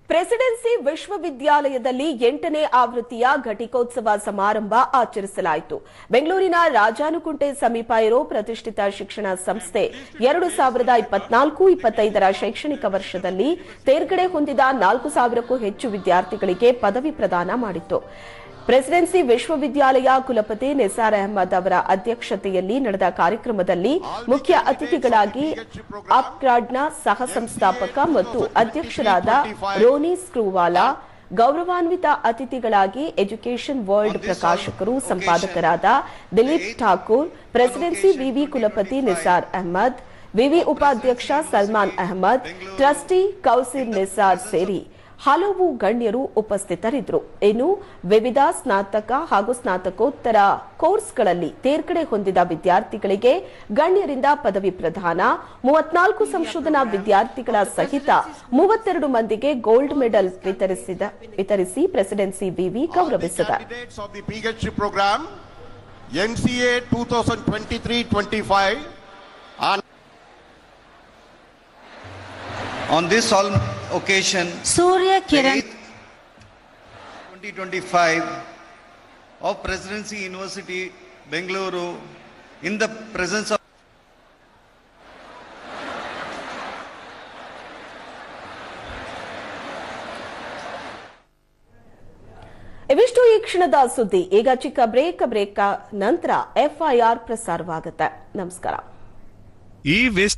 Presidency ವಿಶ್ವವಿದ್ಯಾಲಯದಲ್ಲಿ 8ನೇ ಆವೃತ್ತಿಯ ಘಟಿಕೋತ್ಸವ ಸಮಾರಂಭ ಆಚರಿಸಲಾಯಿತು. ಬೆಂಗಳೂರಿನ ರಾಜಾನುಕುಂಟೆ ಸಮೀಪ ಇರೋ ಪ್ರತಿಷ್ಠಿತ ಶಿಕ್ಷಣ ಸಂಸ್ಥೆ 2024-25ರ ಶೈಕ್ಷಣಿಕ ವರ್ಷದಲ್ಲಿ ತೇರ್ಗಡೆ ಹೊಂದಿದ 4000ಕ್ಕೂ ಹೆಚ್ಚು ವಿದ್ಯಾರ್ಥಿಗಳಿಗೆ ಪದವಿ ಪ್ರದಾನ ಮಾಡಿತ್ತು. ಪ್ರೆಸಿಡೆನ್ಸಿ ವಿಶ್ವವಿದ್ಯಾಲಯ ಕುಲಪತಿ ನಿಸಾರ್ ಅಹಮದ್ ಅವರ ಅಧ್ಯಕ್ಷತೆಯಲ್ಲಿ ನಡೆದ ಕಾರ್ಯಕ್ರಮದಲ್ಲಿ ಮುಖ್ಯ ಅತಿಥಿಗಳಾಗಿ ಅಪ್ಗ್ರಾಡ್ನ ಸಹ ಸಂಸ್ಥಾಪಕ ಮತ್ತು ಅಧ್ಯಕ್ಷರಾದ ರೋನಿ ಸ್ಕ್ರೂವಾಲಾ, ಗೌರವಾನ್ವಿತ ಅತಿಥಿಗಳಾಗಿ ಎಜುಕೇಷನ್ ವರ್ಲ್ಡ್ ಪ್ರಕಾಶಕರು ಸಂಪಾದಕರಾದ ದಿಲೀಪ್ ಠಾಕೂರ್, ಪ್ರೆಸಿಡೆನ್ಸಿ ವಿವಿ ಕುಲಪತಿ ನಿಸಾರ್ ಅಹಮದ್, ವಿವಿ ಉಪಾಧ್ಯಕ್ಷ ಸಲ್ಮಾನ್ ಅಹಮದ್, ಟ್ರಸ್ಟಿ ಕೌಸಿರ್ ನಿಸಾರ್ ಸೇರಿ ಹಲವು ಗಣ್ಯರು ಉಪಸ್ಥಿತರಿದ್ದರು. ಇನ್ನು ವಿವಿಧ ಸ್ನಾತಕ ಹಾಗೂ ಸ್ನಾತಕೋತ್ತರ ಕೋರ್ಸ್ಗಳಲ್ಲಿ ತೇರ್ಗಡೆ ಹೊಂದಿದ ವಿದ್ಯಾರ್ಥಿಗಳಿಗೆ ಗಣ್ಯರಿಂದ ಪದವಿ ಪ್ರದಾನ, 34 ಸಂಶೋಧನಾ ವಿದ್ಯಾರ್ಥಿಗಳ ಸಹಿತ 32 ಮಂದಿಗೆ ಗೋಲ್ಡ್ ಮೆಡಲ್ ವಿತರಿಸಿ ಪ್ರೆಸಿಡೆನ್ಸಿ ವಿವಿ ಗೌರವಿಸಿದೆ. On this solemn occasion, Surya Kiran 2025 of Presidency University, Bengaluru, in the presence of ಇವಿಷ್ಟು ಈ ಕ್ಷಣದ ಸುದ್ದಿ. ಈಗ ಚಿಕ್ಕ ಬ್ರೇಕ್ ನಂತರ FIR ಪ್ರಸಾರವಾಗುತ್ತೆ. ನಮಸ್ಕಾರ. ಈ ವೇಸ್ಟೇಜ್